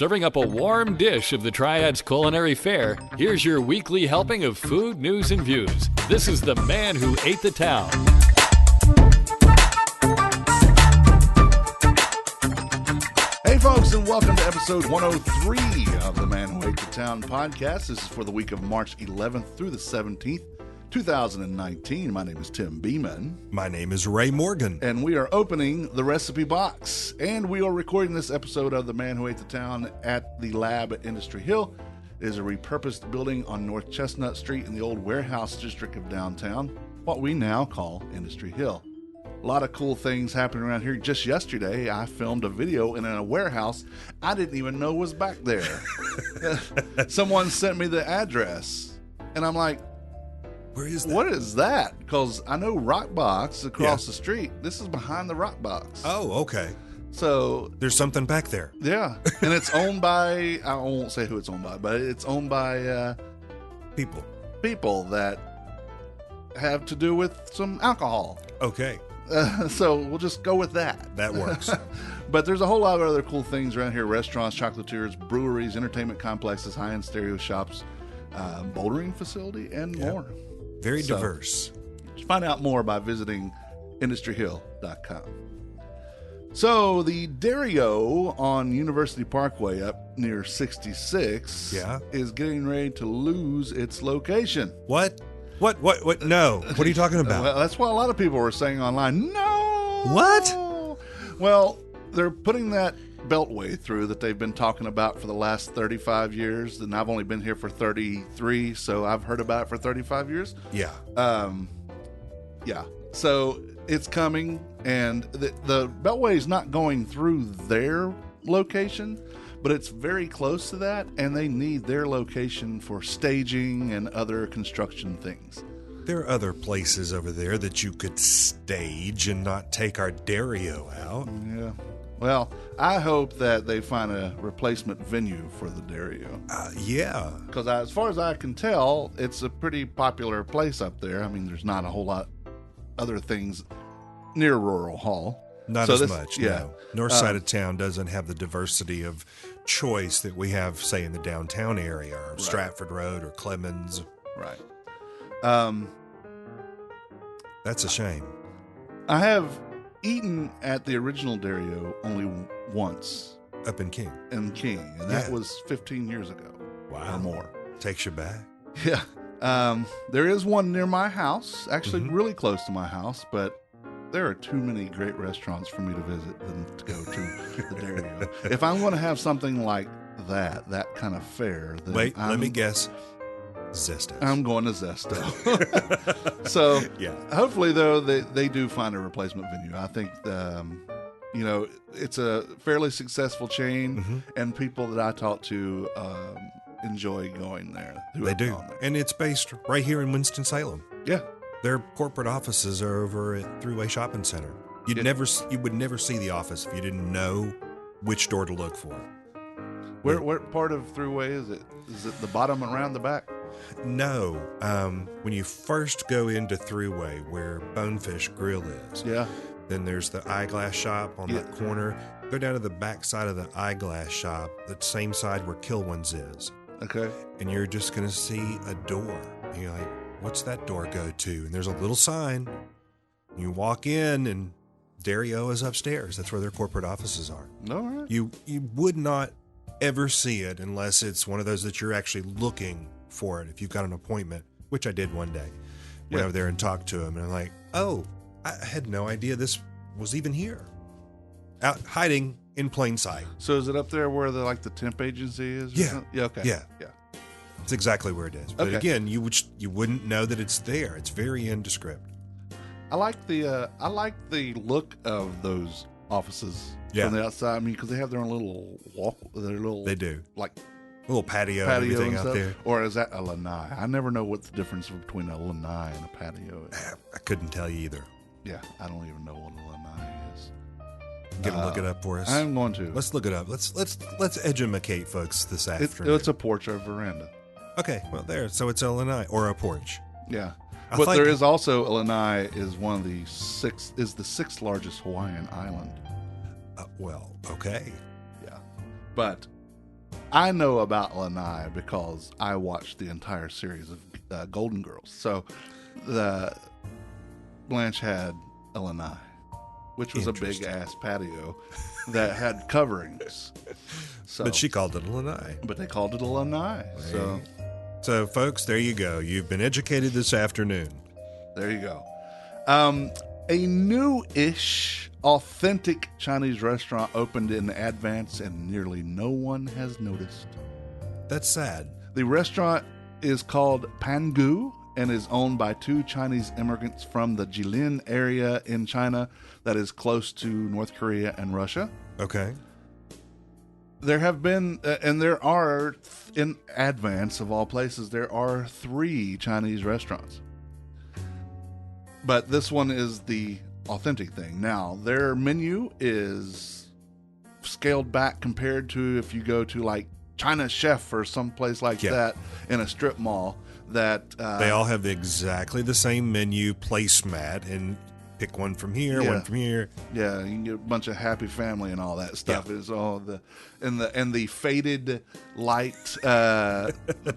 serving up a warm dish of the Triad's culinary fare, here's your weekly helping of food, news, and views. This is The Man Who Ate the Town. Hey folks, and welcome to episode 103 of the Man Who Ate the Town podcast. This is for the week of March 11th through the 17th, 2019. My name is Tim Beeman. My name is Ray Morgan. And we are opening the recipe box. And we are recording this episode of the Man Who Ate the Town at the lab at Industry Hill. It is a repurposed building on North Chestnut Street in the old warehouse district of downtown, what we now call Industry Hill. A lot of cool things happening around here. Just yesterday, I filmed a video in a warehouse I didn't even know was back there. Someone sent me the address, and I'm like, where is that? What is that? Because I know Rockbox across the street. This is behind the Rockbox. Oh, okay. So there's something back there. Yeah, and it's owned by, I won't say who it's owned by, but it's owned by people that have to do with some alcohol. Okay. So we'll just go with that. That works. But there's a whole lot of other cool things around here. Restaurants, chocolatiers, breweries, entertainment complexes, high-end stereo shops, bouldering facility, and more. Very diverse. Find out more by visiting industryhill.com. So the Dario on University Parkway up near 66 is getting ready to lose its location. What? What? No. What are you talking about? Well, that's what a lot of people were saying online. No! What? Well, they're putting that beltway through that they've been talking about for the last 35 years, and I've only been here for 33, so I've heard about it for 35 years. Yeah. Yeah. So it's coming, and the beltway is not going through their location, but it's very close to that, and they need their location for staging and other construction things. There are other places over there that you could stage and not take our Dario out. Yeah. Well, I hope that they find a replacement venue for the Dario. Yeah. Because as far as I can tell, it's a pretty popular place up there. I mean, there's not a whole lot other things near Rural Hall. Not as much, no. North side of town doesn't have the diversity of choice that we have, say, in the downtown area, or Stratford Road or Clemens. Right. That's a shame. I have eaten at the original Dario only once. Up in King. And that was 15 years ago. Wow. Or more. Takes you back. Yeah. There is one near my house, actually really close to my house, but there are too many great restaurants for me to visit than to go to the Dario. If I'm going to have something like that kind of fare, then let me guess. Zesto. I'm going to Zesto. So, hopefully, though, they do find a replacement venue. I think, it's a fairly successful chain, and people that I talk to enjoy going there. They do. And it's based right here in Winston-Salem. Yeah. Their corporate offices are over at Thruway Shopping Center. You would never see the office if you didn't know which door to look for. Where part of Thruway is it? Is it the bottom around the back? No. When you first go into Thruway, where Bonefish Grill is, then there's the eyeglass shop on that corner. Go down to the back side of the eyeglass shop, the same side where Kilwins is. Okay. And you're just going to see a door. And you're like, what's that door go to? And there's a little sign. You walk in, and Dario is upstairs. That's where their corporate offices are. All right. You would not ever see it unless it's one of those that you're actually looking for it. If you've got an appointment, which I did one day. Went over there and talked to him, and I'm like, oh, I had no idea this was even here. Out hiding in plain sight. So is it up there where the temp agency is? Yeah. Yeah. Okay. Yeah. It's exactly where it is. But again, you wouldn't know that it's there. It's very indescript. I like the look of those offices from the outside. I mean, because they have their own little walk. They do like a little patio and everything out there. Or is that a lanai? I never know what the difference between a lanai and a patio is. I couldn't tell you either. Yeah, I don't even know what a lanai is. Gonna look it up for us. I'm going to. Let's look it up. Let's edumacate folks this afternoon. It's a porch or veranda. Okay, well there. So it's a lanai or a porch. Yeah. But there is also Lanai is the sixth largest Hawaiian island. Well, okay. Yeah. But I know about Lanai because I watched the entire series of Golden Girls. So Blanche had a Lanai, which was a big ass patio that had coverings. So, But she called it a lanai. but they called it a Lanai. So So, folks, there you go. You've been educated this afternoon. there you go. A new-ish, authentic Chinese restaurant opened in Advance, and nearly no one has noticed. That's sad. The restaurant is called Pangu and is owned by two Chinese immigrants from the Jilin area in China that is close to North Korea and Russia. Okay. There have been, and there are, in Advance of all places, there are 3 Chinese restaurants. But this one is the authentic thing. Now, their menu is scaled back compared to if you go to like China Chef or someplace like that in a strip mall. That They all have exactly the same menu placemat, and pick one from here, one from here. Yeah, you can get a bunch of happy family and all that stuff. Yeah. Is all the faded light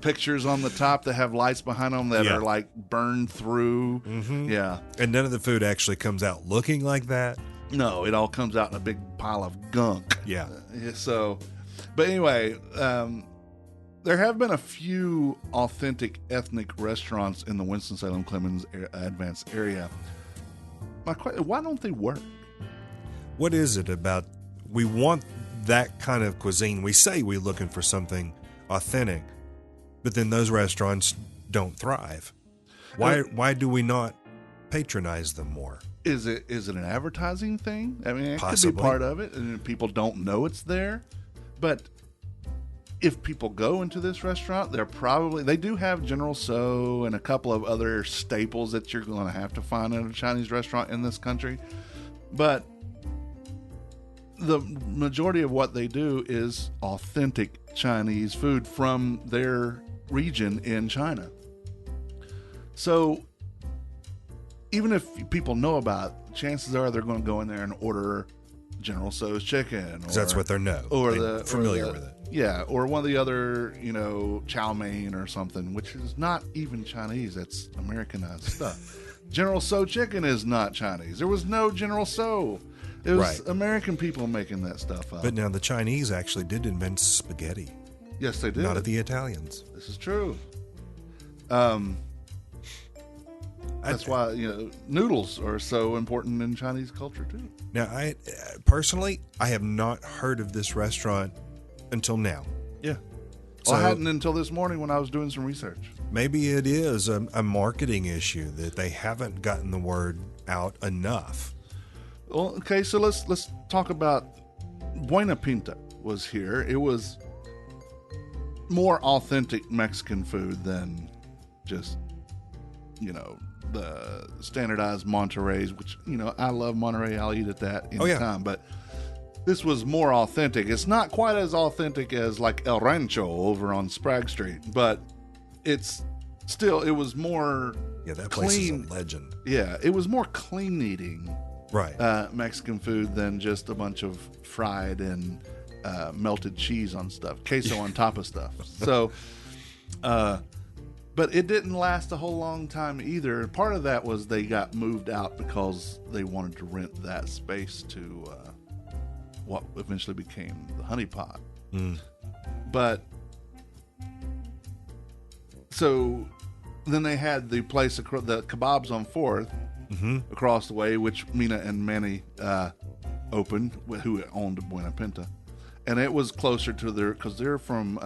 pictures on the top that have lights behind them that are like burned through. Mm-hmm. Yeah, And none of the food actually comes out looking like that. no, it all comes out in a big pile of gunk. Yeah. So, but anyway, there have been a few authentic ethnic restaurants in the Winston-Salem Clemens Advance area. My question: why don't they work? What is it about? We want that kind of cuisine. We say we're looking for something authentic, but then those restaurants don't thrive. Why do we not patronize them more? Is it an advertising thing? I mean, it could Possibly. be part of it, and people don't know it's there. But if people go into this restaurant, they do have General Tso and a couple of other staples that you're going to have to find in a Chinese restaurant in this country. But the majority of what they do is authentic Chinese food from their region in China. So even if people know about it, chances are they're going to go in there and order General Tso's chicken. Because that's what they know. Or They're the familiar or the- with it. Yeah, or one of the other, chow mein or something, which is not even Chinese. That's Americanized stuff. General Tso chicken is not Chinese. There was no General Tso. It was Right. American people making that stuff up. But now the Chinese actually did invent spaghetti, yes, they did. not the Italians. This is true. That's why noodles are so important in Chinese culture too. Now, I personally, I have not heard of this restaurant until now. Yeah. So- I hadn't until this morning when I was doing some research. Maybe it is a marketing issue that they haven't gotten the word out enough. Well, okay, so let's talk about Buena Pinta was here. It was more authentic Mexican food than just the standardized Monterey's, which I love Monterey. I'll eat at that anytime. But this was more authentic. It's not quite as authentic as like El Rancho over on Sprague Street, but it was more Yeah, that place clean. is a legend. Yeah, it was more clean eating Right. Mexican food than just a bunch of fried and melted cheese on stuff, queso on top of stuff. So, but it didn't last a whole long time either. Part of that was they got moved out because they wanted to rent that space to what eventually became the Honey Pot. But so then they had the place, the Kebabs on 4th, across the way, which Mina and Manny opened, who owned Buena Pinta. And it was closer to because they're from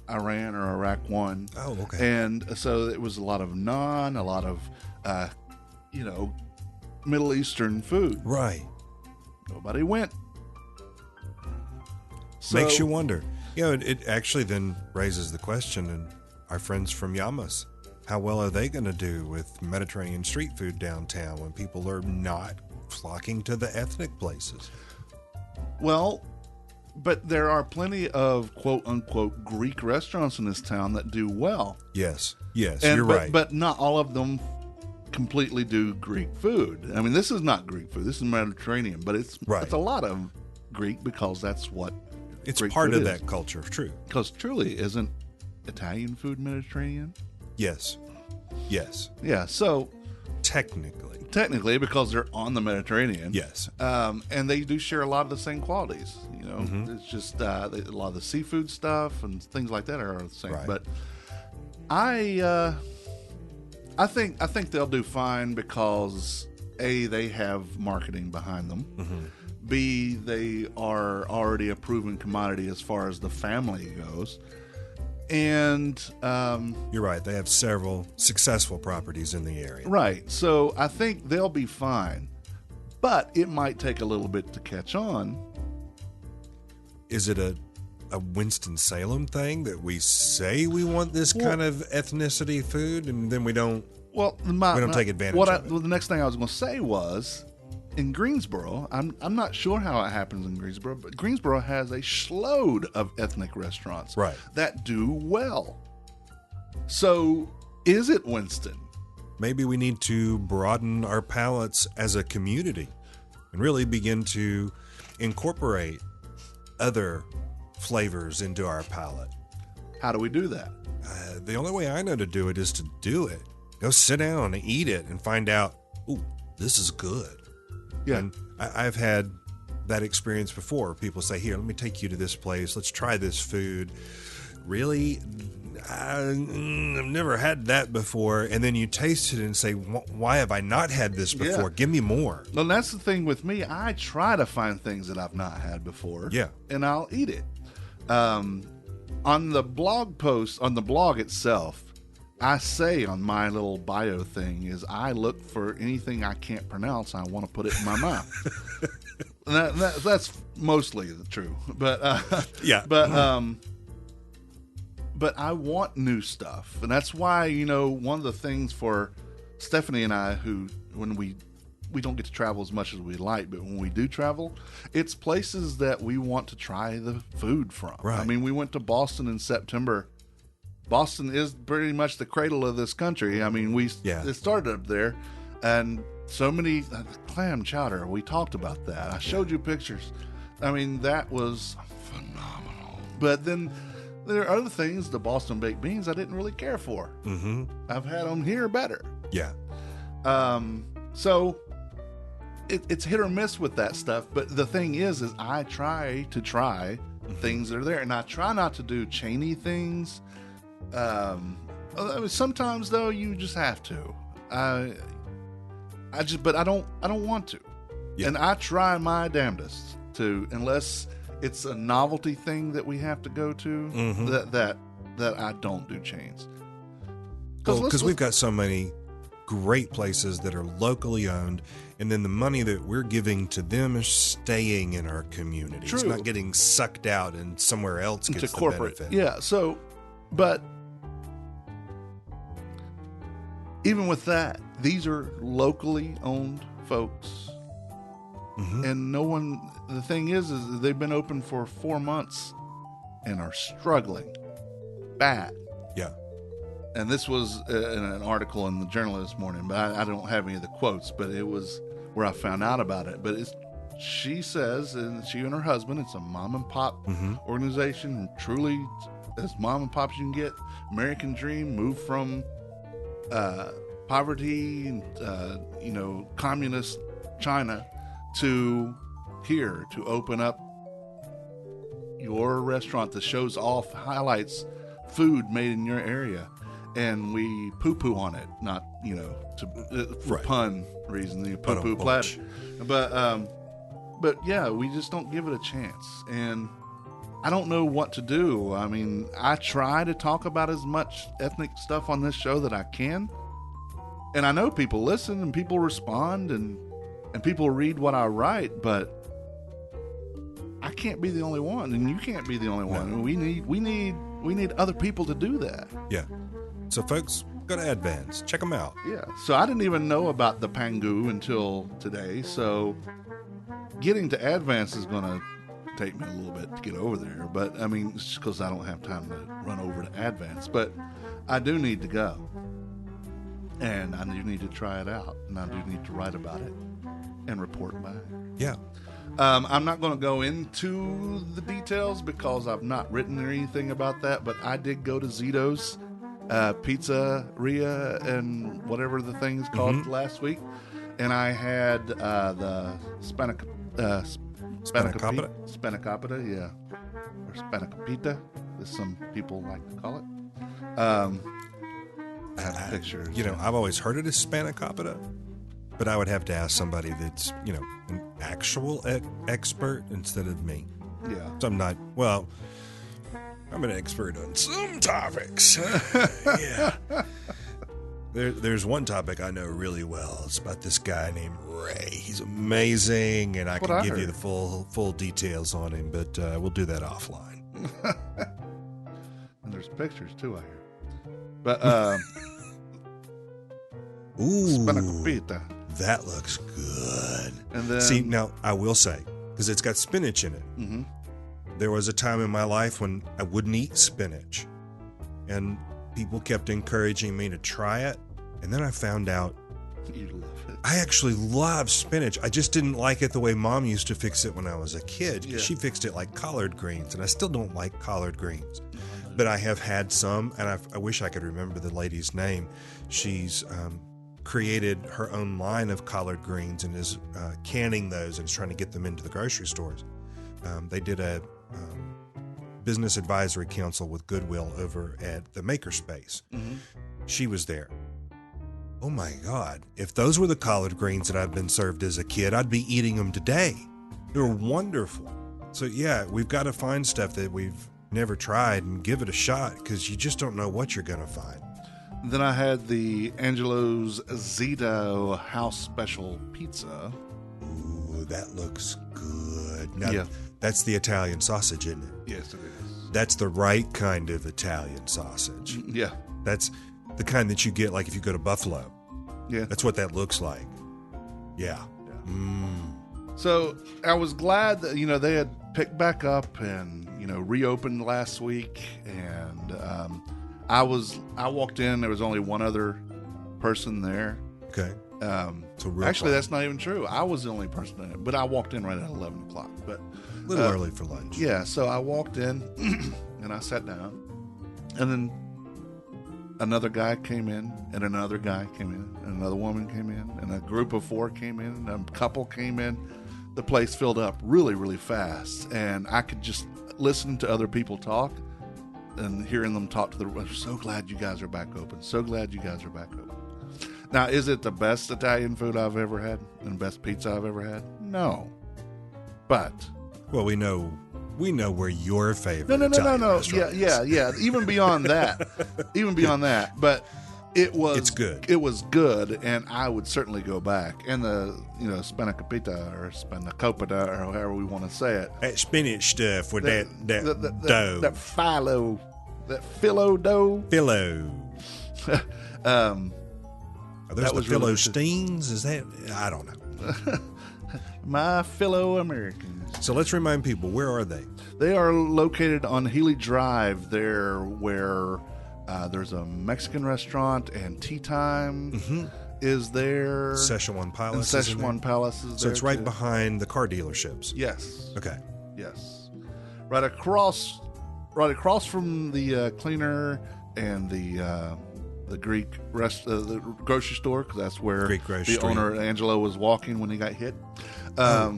Iran or Iraq 1. Oh, okay. And so it was a lot of naan, a lot of, Middle Eastern food. Right. Nobody went. So, Makes you wonder. It actually then raises the question, and our friends from Yamas, how well are they going to do with Mediterranean street food downtown when people are not flocking to the ethnic places? Well, but there are plenty of quote-unquote Greek restaurants in this town that do well. Yes, And, you're right. But not all of them completely do Greek food. I mean, this is not Greek food. This is Mediterranean, but it's Right. it's a lot of Greek because that's what It's Greek part food of is. that culture. True. Because truly, isn't Italian food Mediterranean? Yes. Yes. Yeah, so Technically. because they're on the Mediterranean. Yes. And they do share a lot of the same qualities. You know, Mm-hmm. it's just a lot of the seafood stuff and things like that are the same. Right. But I think they'll do fine because A, they have marketing behind them. Mm-hmm. B, they are already a proven commodity as far as the family goes. And You're right. They have several successful properties in the area. right, so I think they'll be fine. But it might take a little bit to catch on. Is it a Winston-Salem thing that we say we want this kind of ethnicity food and then we don't? Well, We don't take advantage of it. Well, the next thing I was going to say was, in Greensboro, I'm not sure how it happens in Greensboro, but Greensboro has a schload of ethnic restaurants Right. that do well. So, is it Winston? Maybe we need to broaden our palates as a community and really begin to incorporate other flavors into our palate. How do we do that? The only way I know to do it is to do it. Go sit down and eat it and find out, ooh, this is good. Yeah. And I've had that experience before. People say, here, let me take you to this place. Let's try this food. Really? I've never had that before. And then you taste it and say, why have I not had this before? Yeah. Give me more. Well, that's the thing with me. I try to find things that I've not had before. Yeah. And I'll eat it. On the blog post, on the blog itself, I say on my little bio thing is I look for anything I can't pronounce. I want to put it in my mouth. That's mostly true, but Yeah. but I want new stuff, and that's why one of the things for Stephanie and I, who when we don't get to travel as much as we like, but when we do travel, it's places that we want to try the food from. Right. I mean, we went to Boston in September. Boston is pretty much the cradle of this country. I mean, it started up there, and so many clam chowder. We talked about that. I showed you pictures. I mean, that was phenomenal. But then there are other things, the Boston baked beans, I didn't really care for. Mm-hmm. I've had them here better. Yeah. So it's hit or miss with that stuff. But the thing is I try things that are there, and I try not to do chainy things. Sometimes though you just have to. But I don't want to. Yeah. And I try my damnedest to, unless it's a novelty thing that we have to go to. Mm-hmm. That I don't do chains. Because we've got so many great places that are locally owned, and then the money that we're giving to them is staying in our community. It's True. not getting sucked out and somewhere else gets to the corporate. benefit. Yeah. So, but even with that, these are locally owned folks, Mm-hmm. and no one. The thing is they've been open for 4 months and are struggling bad. Yeah. And this was in an article in the Journal this morning, but I don't have any of the quotes, but it was where I found out about it. But she says, and she and her husband, it's a mom and pop Mm-hmm. organization, truly as mom and pop as you can get. American dream, moved from poverty and communist China to here to open up your restaurant that shows off, highlights food made in your area, and we poo-poo on it, not for Right. pun reason, the poo-poo Ba-dum-bunch. platter, but yeah, we just don't give it a chance, and I don't know what to do. I mean, I try to talk about as much ethnic stuff on this show that I can, and I know people listen and people respond and people read what I write, but I can't be the only one, and you can't be the only one. No. We need other people to do that. Yeah. So, folks, go to Advance. Check them out. Yeah. So I didn't even know about the Pangu until today. So getting to Advance is going to take me a little bit to get over there. But I mean, it's just because I don't have time to run over to Advance. But I do need to go, and I do need to try it out, and I do need to write about it and report back. Yeah. I'm not going to go into the details because I've not written anything about that, but I did go to Zito's Pizzeria and whatever the thing is called last week, and I had the spanakopita, yeah, or spanakopita, as some people like to call it. I have a picture. I've always heard it as spanakopita, but I would have to ask somebody that's, an actual expert instead of me. Yeah. So I'm not, I'm an expert on some topics. Yeah. There's one topic I know really well. It's about this guy named Ray. He's amazing, and I can give you the full details on him, but we'll do that offline. And there's pictures, too, I hear. But, ooh. Spanakopita. That looks good. And then, see, now I will say, because it's got spinach in it. Mm-hmm. There was a time in my life when I wouldn't eat spinach, and people kept encouraging me to try it. And then I found out you love it. I actually love spinach. I just didn't like it the way Mom used to fix it when I was a kid. Yeah. She fixed it like collard greens, and I still don't like collard greens. But I have had some, and I wish I could remember the lady's name. She's created her own line of collard greens and is canning those and is trying to get them into the grocery stores. They did a business advisory council with Goodwill over at the Makerspace. Mm-hmm. She was there. Oh my God. If those were the collard greens that I've been served as a kid, I'd be eating them today. They're wonderful. So yeah, we've got to find stuff that we've never tried and give it a shot, because you just don't know what you're going to find. Then I had the Angelo's Zito House Special Pizza. Ooh, that looks good. Now, Yeah. That's the Italian sausage, isn't it? Yes, it is. That's the right kind of Italian sausage. Yeah. That's the kind that you get like if you go to Buffalo. Yeah. That's what that looks like. Yeah. So I was glad that, they had picked back up and, reopened last week. And I walked in, there was only one other person there. Okay. So real Actually, quiet. that's not even true. I was the only person in it, but I walked in right at 11 o'clock. But A little early for lunch. yeah, so I walked in and I sat down, and then another guy came in, and another guy came in, and another woman came in, and a group of 4 came in, and a couple came in. The place filled up really, really fast, and I could just listen to other people talk and hearing them talk to the. I'm so glad you guys are back open. So glad you guys are back open. Now, is it the best Italian food I've ever had and best pizza I've ever had? No, but. Well, we know where your favorite No. Italian restaurant is. Yeah. Even beyond that, but it's good. It was good, and I would certainly go back. And the spanakopita or spanakopita or however we want to say it. That spinach stuff with that dough. That phyllo dough. Philo. Are those That the was really Philistines? Is that? I don't know. My fellow Americans. So let's remind people, where are they? They are located on Healy Drive, there where there's a Mexican restaurant and Tea Time is there. Szechuan Palace. And is in there? Szechuan Palace is So there it's right too. behind the car dealerships. Yes. Okay. Yes. Right across from the cleaner and the Greek the grocery store, because that's where Greek grocery the store. owner Angelo was walking when he got hit. Yeah.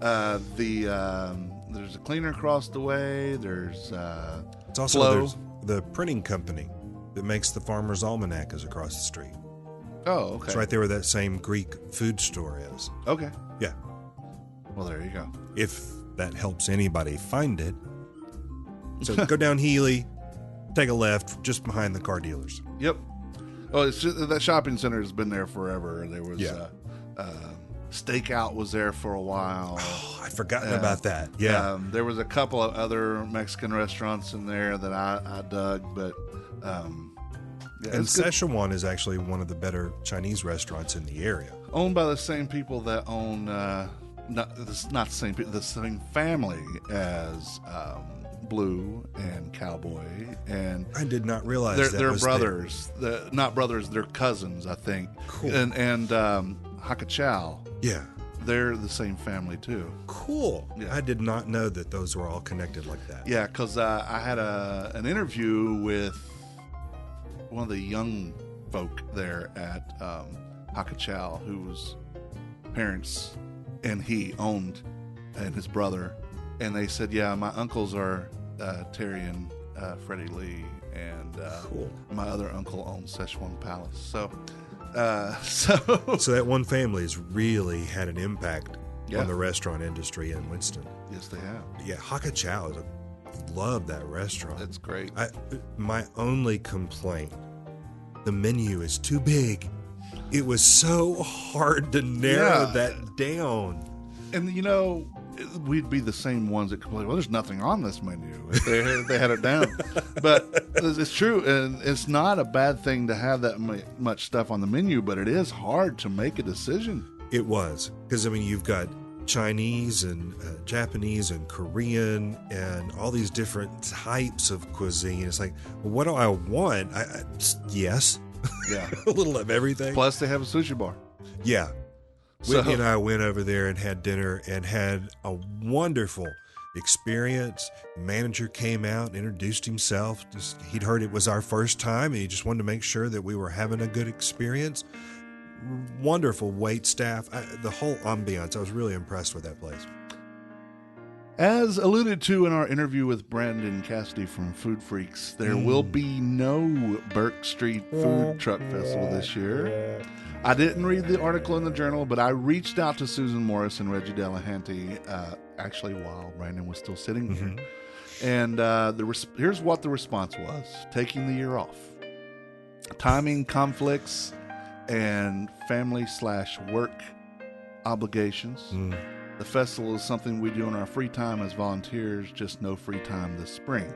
There's a cleaner across the way. There's It's also Flo. there's the printing company that makes the Farmer's Almanac is across the street. Oh, okay. It's right there where that same Greek food store is. Okay. Yeah. Well, there you go. If that helps anybody find it. So go down Healy, take a left just behind the car dealers. Yep. Oh, it's just, that shopping center has been there forever. There was Stakeout was there for a while. Oh, I'd forgotten about that. Yeah. There was a couple of other Mexican restaurants in there that I dug, but and it's good. Szechuan is actually one of the better Chinese restaurants in the area. Owned by the same people that own not the same people, the same family as Blue and Cowboy, and I did not realize they're was brothers. Not brothers, they're cousins, I think. Cool. And Hakachao. Yeah. they're the same family too. Cool. Yeah. I did not know that those were all connected like that. Yeah, because I had an interview with one of the young folk there at Hakachau, whose parents and he owned, and his brother, and they said, yeah, my uncles are Terry and Freddie Lee, and Cool. my other uncle owns Szechuan Palace. So So that one family has really had an impact Yeah. on the restaurant industry in Winston. yes, they have. Yeah, Hakachau is love that restaurant. That's great. My only complaint, the menu is too big. It was so hard to narrow Yeah. that down. And we'd be the same ones that complain, well, there's nothing on this menu. They had it down. But it's true, and it's not a bad thing to have that much stuff on the menu, but it is hard to make a decision. It was, because you've got Chinese and Japanese and Korean and all these different types of cuisine. It's like, well, what do I want? Yes, Yeah. a little of everything. Plus, they have a sushi bar. Yeah. So- Whitney and I went over there and had dinner and had a wonderful experience. The manager came out and introduced himself. He'd heard it was our first time, and he just wanted to make sure that we were having a good experience. Wonderful wait staff. The whole ambiance. I was really impressed with that place. As alluded to in our interview with Brandon Cassidy from Food Freaks, there will be no Burke Street Food Truck Festival this year. I didn't read the article in the Journal, but I reached out to Susan Morris and Reggie Delahanty, actually while Brandon was still sitting here. And here's what the response was: taking the year off, timing conflicts, and family/work obligations. The festival is something we do in our free time as volunteers, just no free time this spring.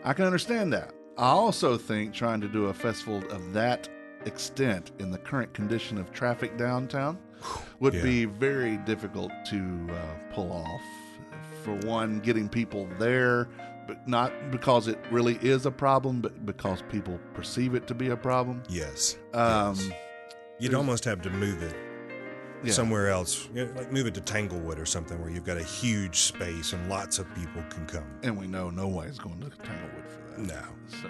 I can understand that. I also think trying to do a festival of that extent in the current condition of traffic downtown would be very difficult to pull off. For one, getting people there, but not because it really is a problem, but because people perceive it to be a problem. Yes. Yes. You'd almost have to move it Yeah. somewhere else, like move it to Tanglewood or something where you've got a huge space and lots of people can come. And we know nobody's going to Tanglewood for that. No. So,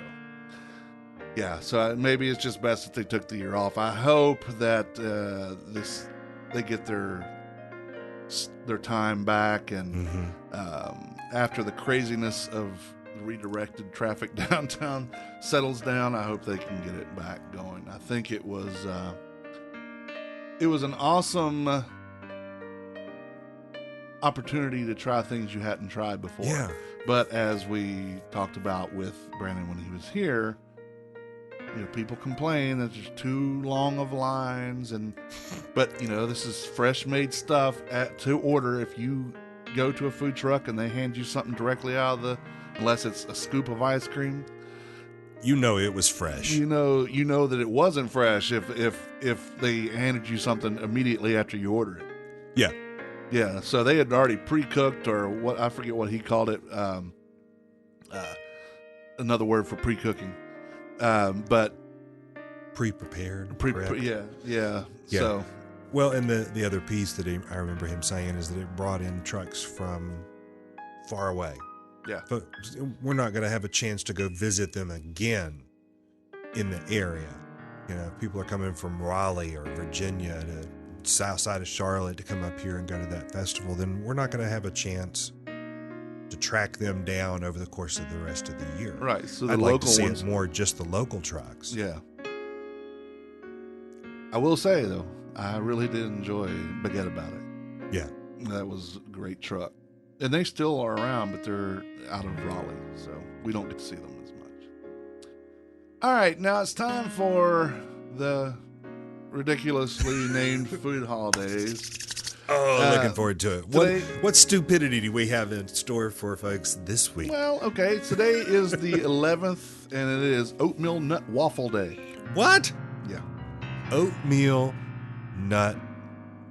yeah. So maybe it's just best if they took the year off. I hope that they get their time back, and after the craziness of the redirected traffic downtown settles down, I hope they can get it back going. I think it was an awesome opportunity to try things you hadn't tried before. Yeah. But as we talked about with Brandon when he was here, people complain that there's too long of lines, but this is fresh made stuff to order. If you go to a food truck and they hand you something directly out of unless it's a scoop of ice cream, it was fresh. you know that it wasn't fresh if they handed you something immediately after you ordered it. Yeah, so they had already pre-cooked, or what, I forget what he called it, another word for pre-cooking, but Pre-prepared. yeah. So, well, and the other piece that I remember him saying is that it brought in trucks from far away. yeah, But we're not going to have a chance to go visit them again in the area. People are coming from Raleigh or Virginia to south side of Charlotte to come up here and go to that festival. Then we're not going to have a chance to track them down over the course of the rest of the year. right. So the I'd local like to see ones, it more just the local trucks. yeah. I will say though, I really did enjoy Baguette About It. Yeah. That was a great truck. And they still are around, but they're out of Raleigh, so we don't get to see them as much. All right, now it's time for the ridiculously named food holidays. Oh, looking forward to it. today- What stupidity do we have in store for folks this week? Well, okay, today is the 11th, and it is Oatmeal Nut Waffle Day. What? Yeah. Oatmeal Nut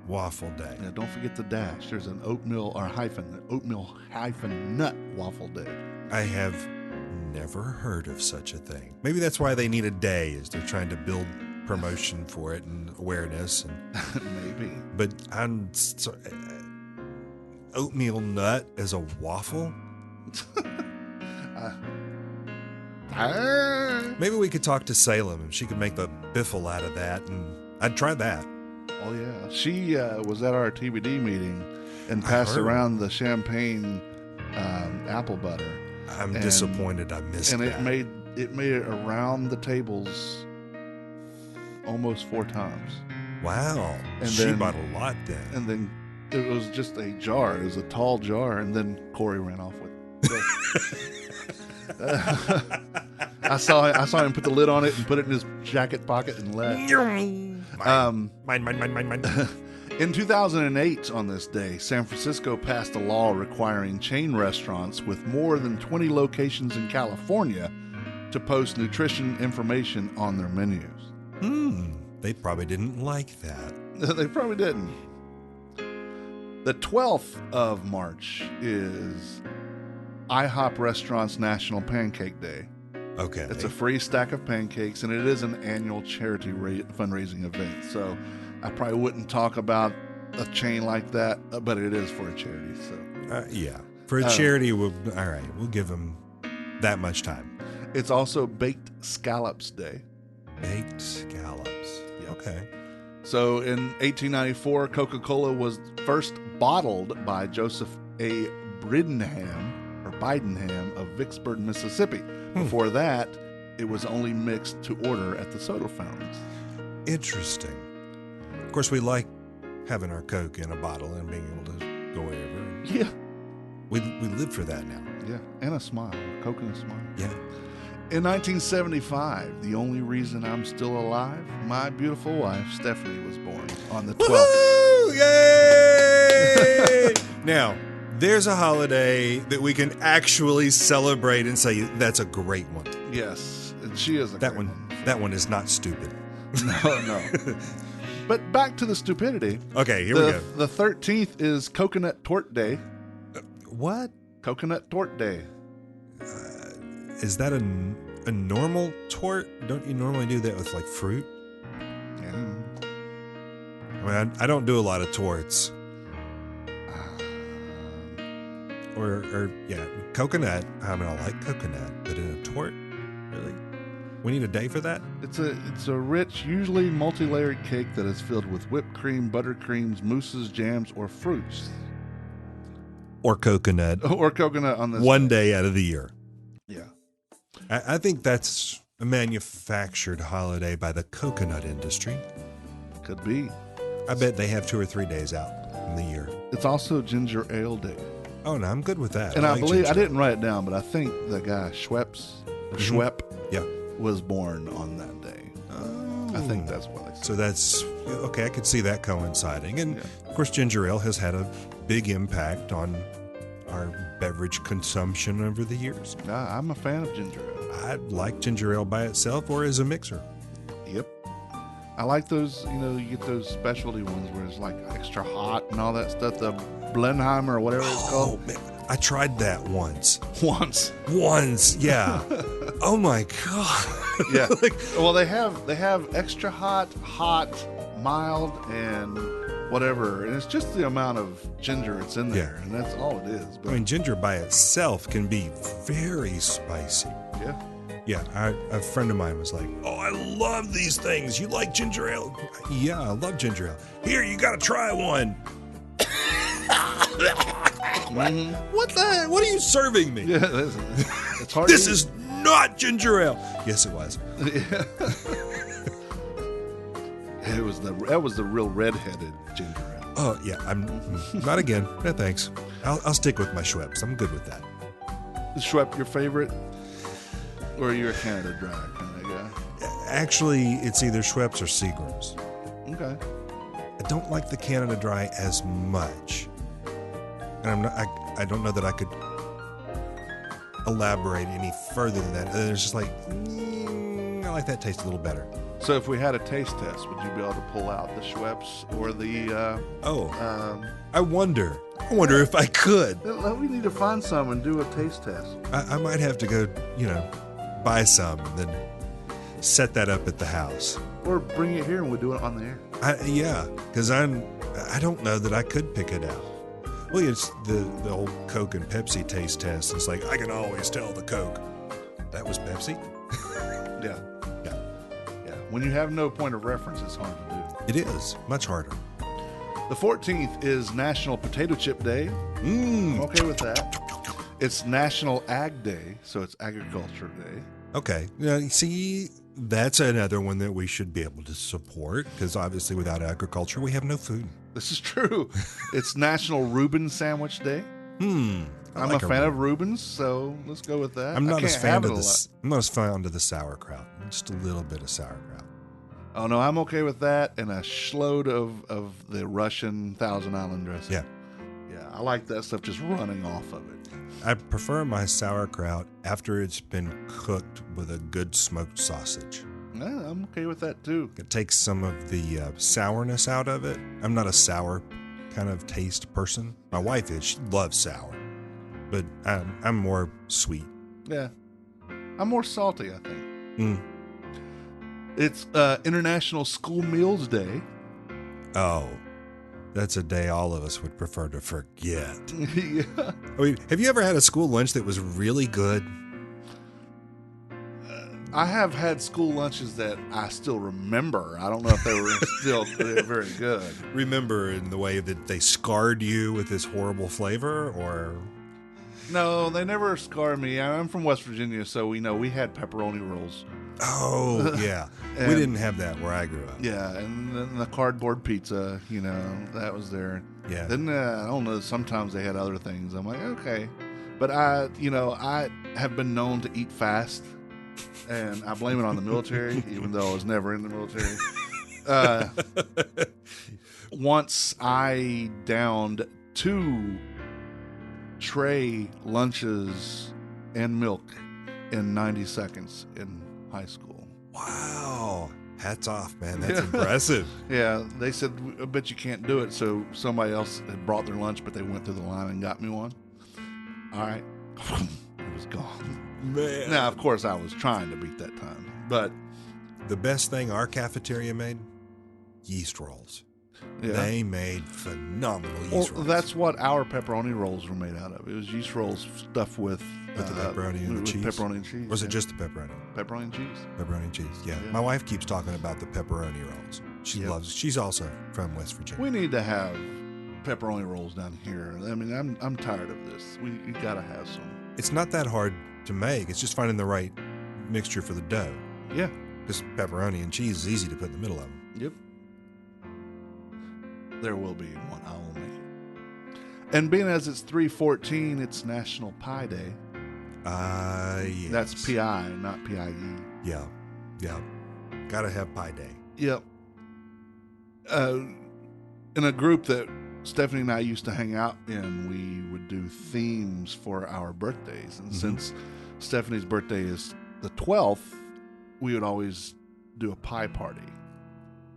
Waffle Day. Now, don't forget the dash. There's an oatmeal hyphen nut waffle day. I have never heard of such a thing. Maybe that's why they need a day, is they're trying to build promotion for it and awareness. And, Maybe. but oatmeal nut as a waffle? Maybe we could talk to Salem and she could make the biffle out of that, and I'd try that. Oh yeah, she was at our TBD meeting and passed heard. around the champagne apple butter. I'm disappointed I missed And that. it made it around the tables almost 4 times. Wow. And She then- bought a lot then. And then it was just a jar. It was a tall jar, and then Corey ran off with it. I saw him put the lid on it and put it in his jacket pocket and left. Mine. In 2008, on this day, San Francisco passed a law requiring chain restaurants with more than 20 locations in California to post nutrition information on their menus. They probably didn't like that. They probably didn't. The 12th of March is IHOP Restaurant's National Pancake Day. Okay. It's a free stack of pancakes, and it is an annual charity fundraising event. So I probably wouldn't talk about a chain like that, but it is for a charity. So yeah. For a charity, all right, we'll give them that much time. it's also Baked Scallops Day. Baked scallops. Okay. So in 1894, Coca-Cola was first bottled by Joseph A. Bidenham of Vicksburg, Mississippi. Before that, it was only mixed to order at the soda fountains. Interesting. Of course, we like having our Coke in a bottle and being able to go wherever. Yeah. We live for that now. Yeah, and a smile. Coke and a smile. Yeah. In 1975, the only reason I'm still alive, my beautiful wife, Stephanie, was born on the 12th. Woohoo! Yay! Now, there's a holiday that we can actually celebrate and say that's a great one. Yes, and she is a That great one, that one is not stupid. No. But back to the stupidity. Okay, here we go. The 13th is Coconut Tort Day. What? Coconut Tort Day. Is that a normal tort? Don't you normally do that with like fruit? Yeah. I mean, I don't do a lot of torts. Or yeah, coconut. I mean, I like coconut, but in a tort, really? We need a day for that? It's a rich, usually multi-layered cake that is filled with whipped cream, buttercreams, mousses, jams, or fruits. Or coconut. Or coconut on this. One day out of the year. Yeah. I think that's a manufactured holiday by the coconut industry. Could be. I bet they have 2 or 3 days out in the year. It's also Ginger Ale Day. Oh, no, I'm good with that. And I like believe, ginger. I didn't write it down, but I think the guy Schwepp Yeah. was born on that day. Oh. I think that's what I said. So that's, okay, I could see that coinciding. And, of course, ginger ale has had a big impact on our beverage consumption over the years. I'm a fan of ginger ale. I like ginger ale by itself or as a mixer. Yep. I like those, you get those specialty ones where it's like extra hot and all that stuff, the Blenheimer or whatever it's called. Man, I tried that once. Once. Yeah. Oh, my God. Yeah. Well, they have extra hot, mild, and whatever. And it's just the amount of ginger it's in there. Yeah. And that's all it is. But I mean, ginger by itself can be very spicy. yeah. Yeah, a friend of mine was like, "Oh, I love these things. You like ginger ale?" Yeah, I love ginger ale. Here, you got to try one. What the heck? What are you serving me? Yeah. It's hard This to is not ginger ale. Yes, it was. That was the real red-headed ginger ale. Oh, yeah, I'm not again. No, thanks. I'll stick with my Schweppes. I'm good with that. Is Schwepp your favorite? Or are you a Canada Dry kind of guy? Actually, it's either Schweppes or Seagram's. Okay. I don't like the Canada Dry as much, and I don't know that I could elaborate any further than that. It's just like I like that taste a little better. So if we had a taste test, would you be able to pull out the Schweppes or the? I wonder if I could. We need to find some and do a taste test. I might have to go, buy some and then set that up at the house. Or bring it here and we'll do it on the air. Yeah, because I don't know that I could pick it out. Well, it's the old Coke and Pepsi taste test. It's like, I can always tell the Coke. That was Pepsi? Yeah. Yeah. Yeah. When you have no point of reference, it's hard to do. It is. Much harder. The 14th is National Potato Chip Day. I'm okay with that. It's National Ag Day, so it's Agriculture Day. Okay. Now, see, that's another one that we should be able to support, because obviously without agriculture, we have no food. This is true. It's National Reuben Sandwich Day. I'm like a fan of Reubens, so let's go with that. I'm not as fond of this. this. I'm not as fond of the sauerkraut. Just a little bit of sauerkraut. Oh no, I'm okay with that, and a schload of the Russian Thousand Island dressing. Yeah. Yeah, I like that stuff just running off of it. I prefer my sauerkraut after it's been cooked with a good smoked sausage. Yeah, I'm okay with that too. It takes some of the sourness out of it. I'm not a sour kind of taste person. My wife is. She loves sour. But I'm more sweet. Yeah, I'm more salty, I think. Mm. It's International School Meals Day. Oh, that's a day all of us would prefer to forget. Yeah. I mean, have you ever had a school lunch that was really good? I have had school lunches that I still remember. I don't know if they were still very good. Remember in the way that they scarred you with this horrible flavor, or? No, they never scarred me. I'm from West Virginia, so we had pepperoni rolls. Oh, yeah. We didn't have that where I grew up. Yeah, and then the cardboard pizza, that was there. Yeah. Then, I don't know, sometimes they had other things. I'm like, okay. But I have been known to eat fast, and I blame it on the military, even though I was never in the military. Once I downed 2 tray lunches and milk in 90 seconds in high school. Wow. Hats off, man. That's impressive. Yeah, they said, I bet you can't do it. So somebody else had brought their lunch, but they went through the line and got me one. All right. It was gone. Man. Now, of course, I was trying to beat that time. But the best thing our cafeteria made? Yeast rolls. yeah. They made phenomenal yeast rolls. That's what our pepperoni rolls were made out of. It was yeast rolls stuffed with the pepperoni and the cheese? Pepperoni and cheese. Was it just the pepperoni? Pepperoni and cheese. Pepperoni and cheese, yeah. Yeah. My wife keeps talking about the pepperoni rolls. She Yep. loves it. She's also from West Virginia. We need to have pepperoni rolls down here. I mean, I'm tired of this. We gotta have some. It's not that hard to make. It's just finding the right mixture for the dough. Yeah. Because pepperoni and cheese is easy to put in the middle of them. Yep. There will be one. I will make it. And being as it's 3/14, it's National Pie Day. Yes. That's P-I, not P-I-E. Yeah. Yeah. Gotta have pie day. Yep. In a group that Stephanie and I used to hang out in, we would do themes for our birthdays. And since Stephanie's birthday is the 12th, we would always do a pie party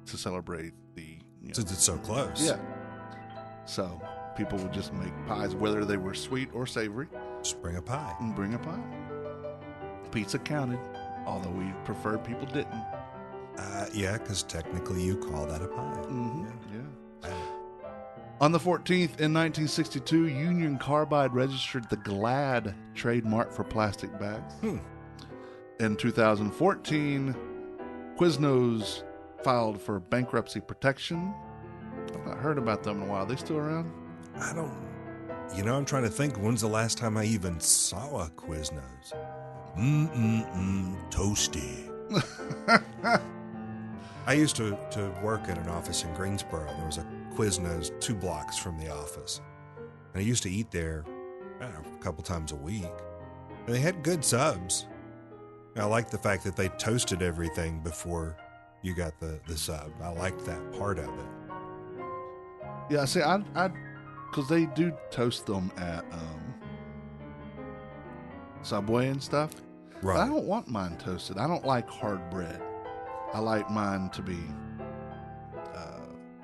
to celebrate the... Since it's so close. Yeah. So people would just make pies, whether they were sweet or savory, Just bring a pie. and bring a pie. Pizza counted, although we preferred people didn't. Yeah, because technically you call that a pie. Yeah. On the 14th, in 1962, Union Carbide registered the GLAD trademark for plastic bags. In 2014, Quiznos filed for bankruptcy protection. I've not heard about them in a while. Are they still around? I don't... I'm trying to think, when's the last time I even saw a Quiznos? Toasty. I used to work at an office in Greensboro. There was a Quiznos 2 blocks from the office. And I used to eat there a couple times a week. And they had good subs. I liked the fact that they toasted everything before you got the sub. I liked that part of it. Yeah, see, I because they do toast them at Subway and stuff. Right. But I don't want mine toasted. I don't like hard bread. I like mine to be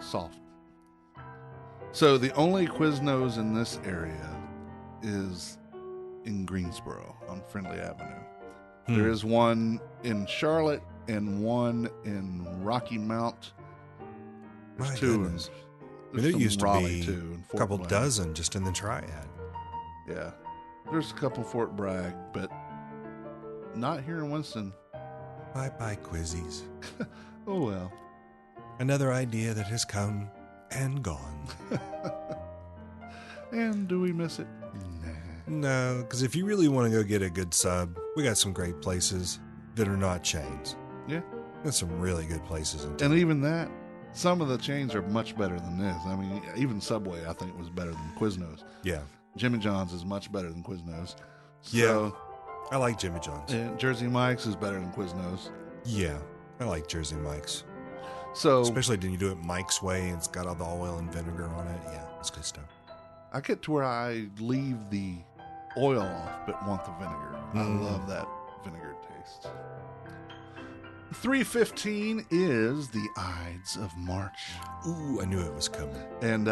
soft. So the only Quiznos in this area is in Greensboro on Friendly Avenue. There is one in Charlotte and one in Rocky Mount. My There's two. goodness. There's There some used to Raleigh, be too, and a Fort couple Bragg. dozen just in the Triad. Yeah. There's a couple Fort Bragg, but not here in Winston. Bye-bye, Quizzies. Oh, well. Another idea that has come and gone. And do we miss it? Nah. No, because if you really want to go get a good sub, we got some great places that are not chains. Yeah. There's some really good places in town. And even that, some of the chains are much better than this. I mean, even Subway, I think, was better than Quiznos. Yeah. Jimmy John's is much better than Quiznos. Yeah. I like Jimmy John's. And Jersey Mike's is better than Quiznos. Yeah. I like Jersey Mike's. So Especially when you do it Mike's way and it's got all the oil and vinegar on it. Yeah, that's good stuff. I get to where I leave the oil off but want the vinegar. I love that vinegar taste. 3:15 is the Ides of March. Ooh, I knew it was coming. And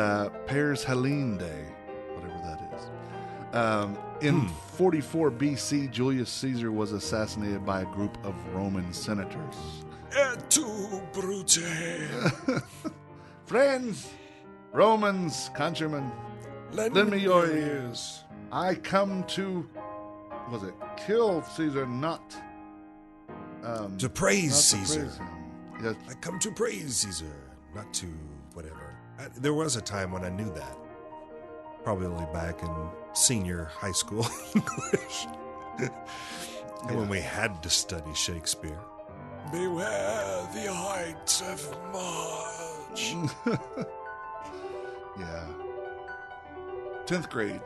Pears Helene Day, whatever that is. In 44 BC, Julius Caesar was assassinated by a group of Roman senators. Et tu, Brute. Friends, Romans, countrymen, lend me your ears. I come to, kill Caesar, not To praise not to Caesar. praise him. Yes. I come to praise Caesar, not to whatever. There was a time when I knew that. Probably back in senior high school English. And when we had to study Shakespeare. Beware the Ides of March. Yeah. 10th grade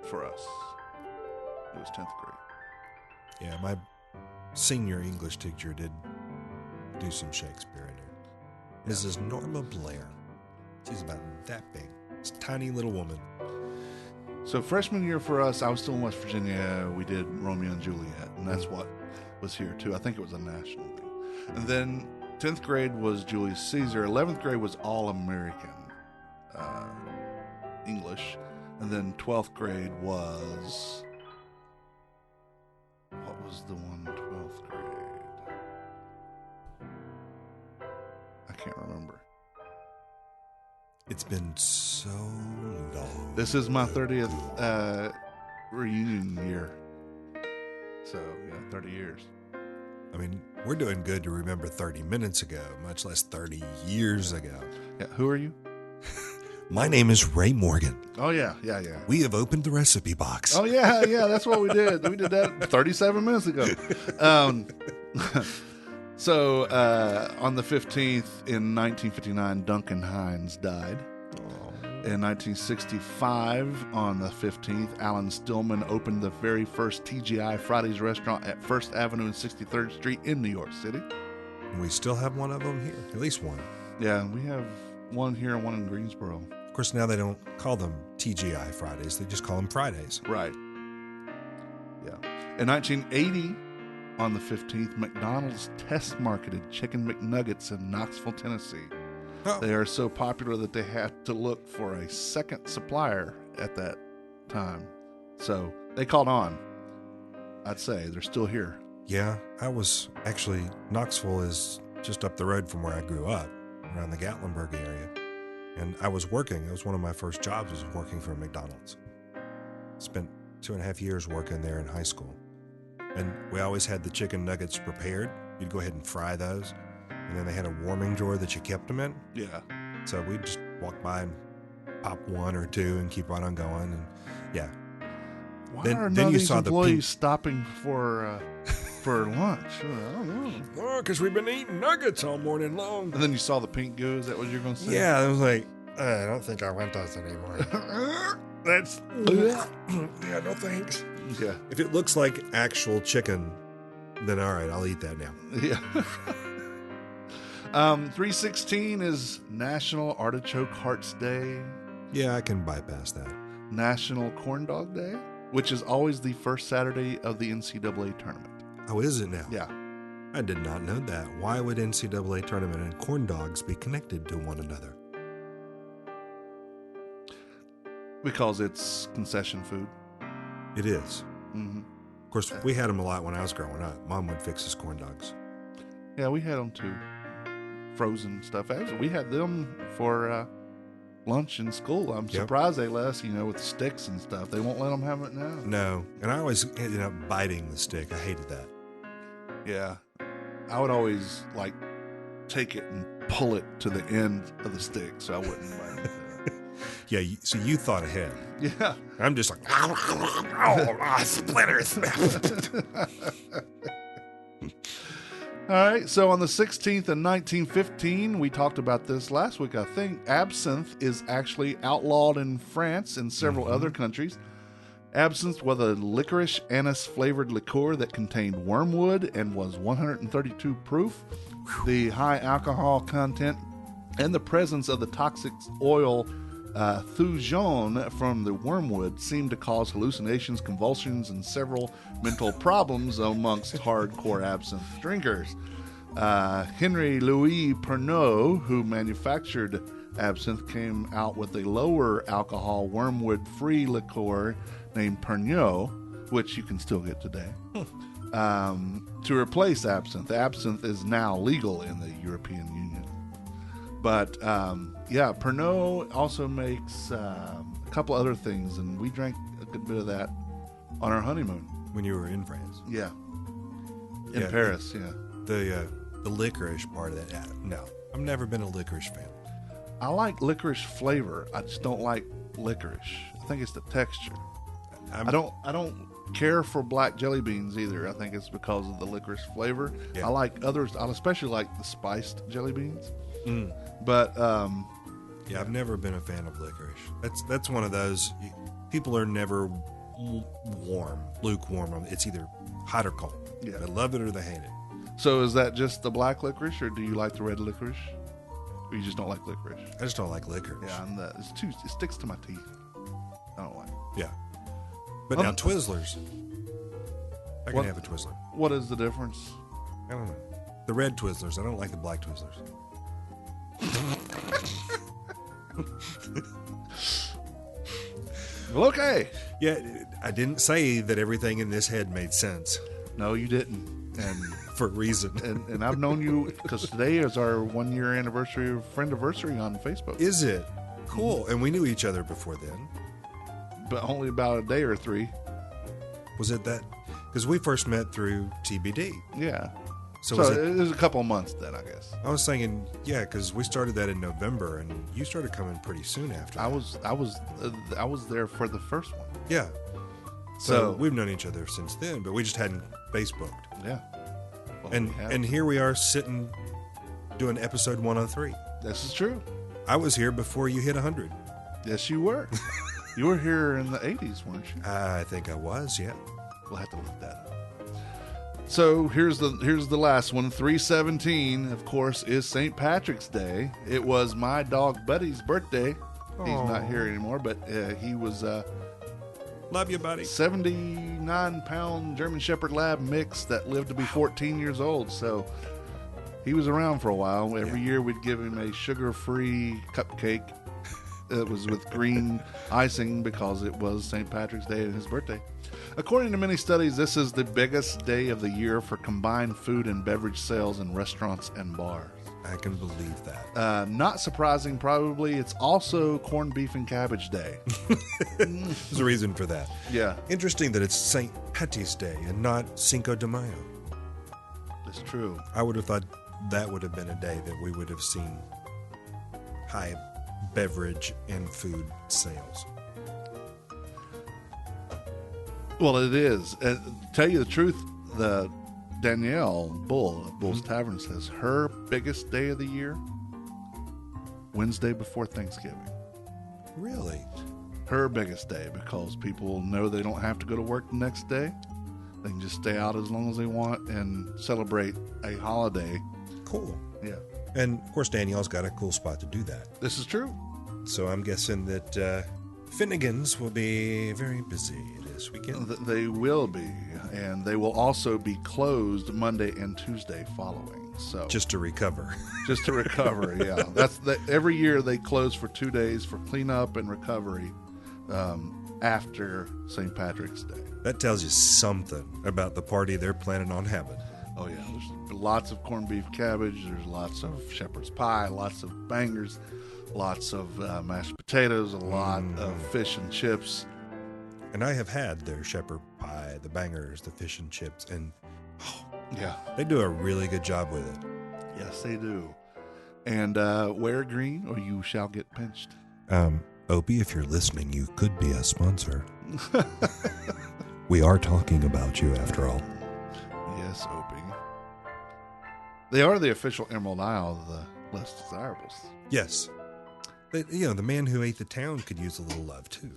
for us. It was 10th grade. Yeah, my senior English teacher did do some Shakespeare in there. Mrs. Norma Blair. She's about that big. It's a tiny little woman. So freshman year for us, I was still in West Virginia. We did Romeo and Juliet, and that's what was here too. I think it was a national thing. And then 10th grade was Julius Caesar. 11th grade was All American English. And then 12th grade was... What was the one 12th grade? I can't remember. It's been so long. This is my 30th reunion year. So, yeah, 30 years. I mean, we're doing good to remember 30 minutes ago, much less 30 years ago. Yeah, who are you? My name is Ray Morgan. Oh, yeah. We have opened the recipe box. Oh, yeah, that's what we did. We did that 37 minutes ago. So, on the 15th in 1959, Duncan Hines died. In 1965, on the 15th, Alan Stillman opened the very first TGI Fridays restaurant at 1st Avenue and 63rd Street in New York City. And we still have one of them here, at least one. Yeah, we have one here and one in Greensboro. Of course, now they don't call them TGI Fridays. They just call them Fridays. Right. Yeah. In 1980, on the 15th, McDonald's test marketed Chicken McNuggets in Knoxville, Tennessee. Oh. They are so popular that they had to look for a second supplier at that time. So they called on. I'd say they're still here. Yeah, Knoxville is just up the road from where I grew up, around the Gatlinburg area. And I was working. It was one of my first jobs, was working for McDonald's. Spent 2.5 years working there in high school. And we always had the chicken nuggets prepared. You'd go ahead and fry those. And then they had a warming drawer that you kept them in. Yeah. So we'd just walk by and pop one or two and keep right on going. And yeah. Why Then- are then none of you these saw the employees pink- stopping for lunch? I don't know. Oh, because we've been eating nuggets all morning long. And then you saw the pink goo. Is that what you're going to say? Yeah, I was like, I don't think I want those anymore. That's... Yeah, no thanks. Yeah. If it looks like actual chicken, then all right, I'll eat that now. Yeah. 3/16 is National Artichoke Hearts Day, Yeah, I can bypass that. National Corn Dog Day, which is always the first Saturday of the NCAA tournament. Oh, is it now? Yeah. I did not know that. Why would NCAA tournament and corn dogs be connected to one another? Because it's concession food. It is. Mm-hmm. Of course, we had them a lot when I was growing up. Mom would fix us corn dogs. Yeah, we had them too. Frozen stuff. Actually, we had them for lunch in school. I'm surprised they let us, with sticks and stuff. They won't let them have it now. No, and I always ended up biting the stick. I hated that. Yeah, I would always take it and pull it to the end of the stick so I wouldn't bite it. Yeah, so you thought ahead. Yeah. I'm just like, splinters. All right, so on the 16th in 1915, we talked about this last week, I think. Absinthe is actually outlawed in France and several other countries. Absinthe was a licorice anise-flavored liqueur that contained wormwood and was 132 proof. The high alcohol content and the presence of the toxic oil thujone from the wormwood seemed to cause hallucinations, convulsions, and several mental problems amongst hardcore absinthe drinkers. Henry Louis Pernod, who manufactured absinthe, came out with a lower alcohol wormwood-free liqueur named Pernod, which you can still get today, to replace absinthe. Absinthe is now legal in the European Union. But, Pernod also makes a couple other things, and we drank a good bit of that on our honeymoon. When you were in France? Yeah. In Paris, yeah. The licorice part of that, no. I've never been a licorice fan. I like licorice flavor. I just don't like licorice. I think it's the texture. I don't care for black jelly beans either. I think it's because of the licorice flavor. Yeah. I like others. I especially like the spiced jelly beans. But yeah, I've never been a fan of licorice. That's one of those people are never lukewarm. It's either hot or cold. Yeah. They love it or they hate it. So is that just the black licorice, or do you like the red licorice? Or you just don't like licorice? I just don't like licorice. Yeah, it sticks to my teeth. I don't like it. Yeah. But now Twizzlers. I can have a Twizzler. What is the difference? I don't know. The red Twizzlers. I don't like the black Twizzlers. Well, okay. Yeah, I didn't say that everything in this head made sense. No, you didn't. And for a reason. And I've known you because today is our 1-year anniversary, friendiversary on Facebook. Is it? Cool. And we knew each other before then. But only about a day or 3. Was it that? Because we first met through TBD. Yeah. So it was a couple of months then, I guess. I was thinking, yeah, because we started that in November, and you started coming pretty soon after. I was there for the first one. Yeah. So we've known each other since then, but we just hadn't Facebooked. Yeah. Well, and here we are sitting doing episode 103. This is true. I was here before you hit 100. Yes, you were. You were here in the 80s, weren't you? I think I was, yeah. We'll have to look that up. So here's the last one. 3/17, of course, is St. Patrick's Day. It was my dog Buddy's birthday. He's not here anymore, but he was love you, buddy. 79-pound German Shepherd Lab mix that lived to be 14 years old. So he was around for a while. Every year we'd give him a sugar-free cupcake. It was with green icing because it was St. Patrick's Day and his birthday. According to many studies, this is the biggest day of the year for combined food and beverage sales in restaurants and bars. I can believe that. Not surprising, probably. It's also corned beef and cabbage day. There's a reason for that. Yeah. Interesting that it's St. Patty's Day and not Cinco de Mayo. It's true. I would have thought that would have been a day that we would have seen high beverage and food sales. Well, it is. Tell you the truth, the Danielle Bull of Bull's Tavern says her biggest day of the year, Wednesday before Thanksgiving. Really? Her biggest day, because people know they don't have to go to work the next day. They can just stay out as long as they want and celebrate a holiday. Cool. Yeah. And, of course, Danielle's got a cool spot to do that. This is true. So I'm guessing that Finnegan's will be very busy this weekend. They will be, and they will also be closed Monday and Tuesday following. So just to recover. Just to recover, yeah. Every year they close for 2 days for cleanup and recovery. after St. Patrick's Day. That tells you something about the party they're planning on having. Oh yeah, there's lots of corned beef cabbage. There's lots of shepherd's pie, lots of bangers, lots of mashed potatoes, a lot of fish and chips. And I have had their shepherd pie, the bangers, the fish and chips, and Yeah, they do a really good job with it. yes they do. And wear green or you shall get pinched. Opie, if you're listening, you could be a sponsor. We are talking about you after all. Yes, Opie. They are the official Emerald Isle of the Less Desirables. Yes. But, the man who ate the town could use a little love, too.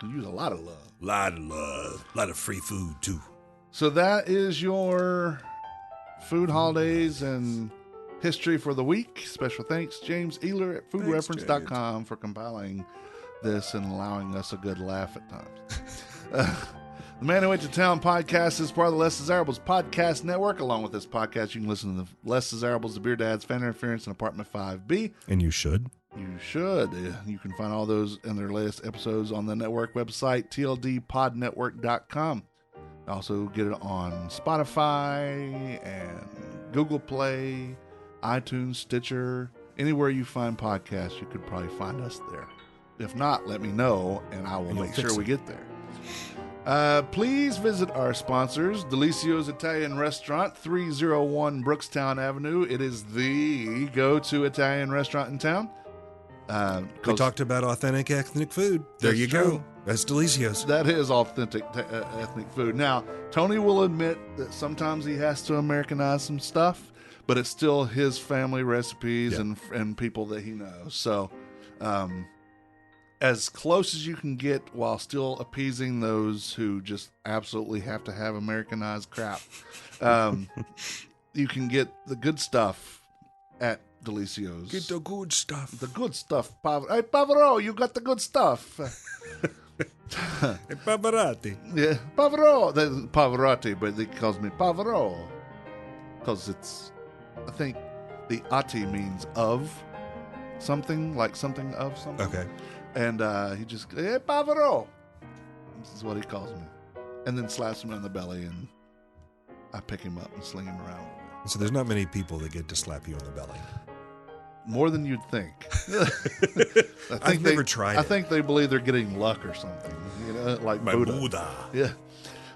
Could use a lot of love. Lot of love. Lot of free food, too. So that is your food holidays and history for the week. Special thanks, James Ehler at foodreference.com for compiling this and allowing us a good laugh at times. The Man Who Went to Town podcast is part of the Less Desirables podcast network. Along with this podcast, you can listen to the Less Desirables, the Beer Dads, Fan Interference, and Apartment 5B. And you should. You should. You can find all those and their latest episodes on the network website, tldpodnetwork.com. Also get it on Spotify and Google Play, iTunes, Stitcher, anywhere you find podcasts, you could probably find us there. If not, let me know, and I will make sure we get there. Please visit our sponsors, Delicio's Italian Restaurant, 301 Brookstown Avenue. It is the go-to Italian restaurant in town. We talked about authentic ethnic food. There That's you true. go. That's Delicio's. That is authentic ethnic food. Now, Tony will admit that sometimes he has to Americanize some stuff, but it's still his family recipes and people that he knows. So, as close as you can get while still appeasing those who just absolutely have to have Americanized crap, you can get the good stuff at Delicio's. Get the good stuff. The good stuff. Hey, Pavaro, you got the good stuff. Hey, Pavarotti. Yeah, Pavaro. Pavarotti, but he calls me Pavaro. Because it's, I think the ati means of something, like something of something. Okay. And he just, hey, Pavaro. This is what he calls me. And then slaps me on the belly, and I pick him up and sling him around. So there's not many people that get to slap you on the belly. More than you'd think. I've never tried I it. think they believe they're getting luck or something. Like Buddha. Buddha. Yeah.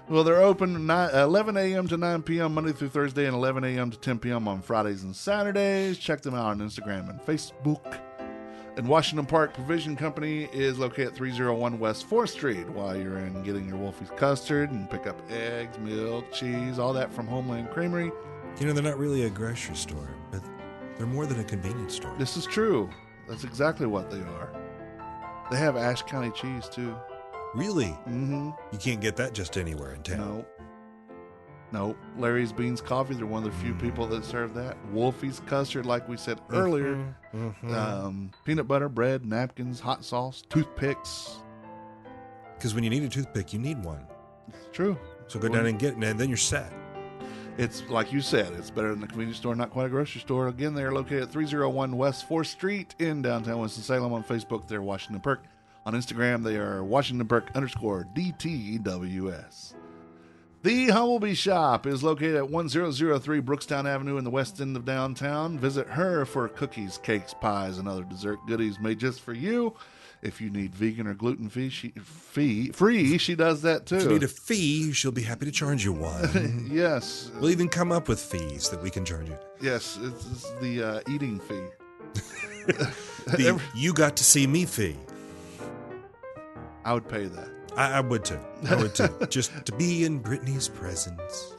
Well, they're open 11 a.m. to 9 p.m. Monday through Thursday and 11 a.m. to 10 p.m. on Fridays and Saturdays. Check them out on Instagram and Facebook. And Washington Park Provision Company is located at 301 West 4th Street. While you're in getting your Wolfie's custard and pick up eggs, milk, cheese, all that from Homeland Creamery. They're not really a grocery store, but they're more than a convenience store. This is true. That's exactly what they are. They have Ashe County cheese, too. Really? Mm-hmm. You can't get that just anywhere in town. No. Larry's Beans Coffee, they're one of the few people that serve that. Wolfie's custard, like we said earlier. Peanut butter, bread, napkins, hot sauce, toothpicks. Because when you need a toothpick, you need one. It's true. So go down and get it, and then you're set. It's like you said, it's better than a convenience store, not quite a grocery store. Again, they're located at 301 West 4th Street in downtown Winston-Salem. On Facebook, they're Washington Perk. On Instagram, they are Washington Perk _DTWS. The Humblebee Shop is located at 1003 Brookstown Avenue in the west end of downtown. Visit her for cookies, cakes, pies, and other dessert goodies made just for you. If you need vegan or gluten-free, she does that too. If you need a fee, she'll be happy to charge you one. Yes. We'll even come up with fees that we can charge you. Yes, it's the eating fee. The you got to see me fee. I would pay that. I would too. I would too. Just to be in Brittany's presence.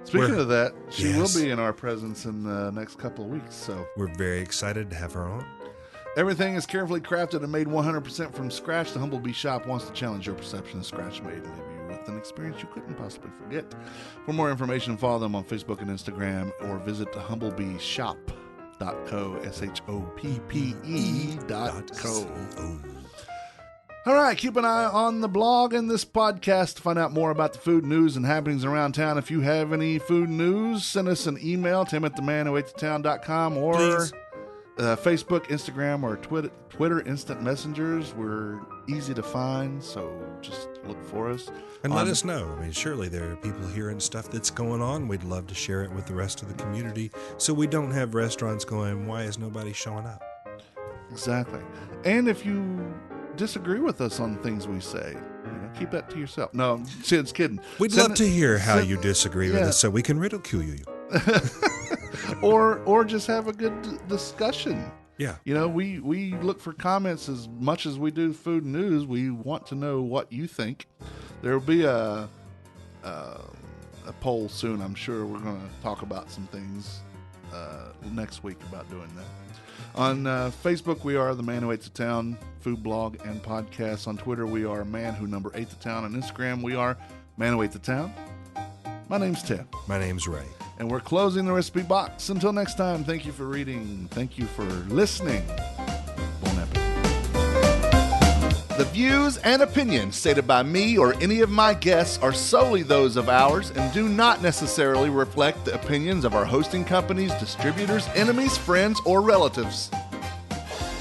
Speaking of that, she Yes. will be in our presence in the next couple of weeks. So We're very excited to have her on. everything is carefully crafted and made 100% from scratch. The Humblebee Shop wants to challenge your perception of scratch made and leave you with an experience you couldn't possibly forget. For more information, follow them on Facebook and Instagram, or visit the humblebeeshop.co, SHOPPE.co. All right, keep an eye on the blog and this podcast to find out more about the food news and happenings around town. If you have any food news, send us an email, Tim@themanwhoatetown.com, or Please. Facebook, Instagram, or Twitter instant messengers. We're easy to find, so just look for us. And let us know. I mean, surely there are people hearing stuff that's going on. We'd love to share it with the rest of the community so we don't have restaurants going, why is nobody showing up? Exactly. And if you disagree with us on things we say, keep that to yourself. No, Sid's kidding. We'd love to hear how you disagree with us so we can ridicule you. or just have a good discussion. Yeah. We look for comments as much as we do food news. We want to know what you think. There will be a poll soon. I'm sure we're going to talk about some things next week about doing that. On Facebook, we are The Man Who Ate the Town food blog and podcast. On Twitter, we are Man Who Number 8 the Town. On Instagram, we are Man Who Ate the Town. My name's Tim. My name's Ray. And we're closing the recipe box. Until next time, thank you for reading. Thank you for listening. Bon appetit. The views and opinions stated by me or any of my guests are solely those of ours and do not necessarily reflect the opinions of our hosting companies, distributors, enemies, friends, or relatives.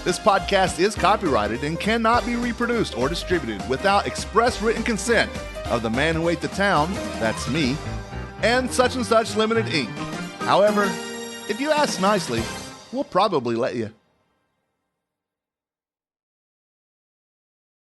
This podcast is copyrighted and cannot be reproduced or distributed without express written consent of the Man Who Ate the Town, that's me, and Such Limited Inc. However, if you ask nicely, we'll probably let you.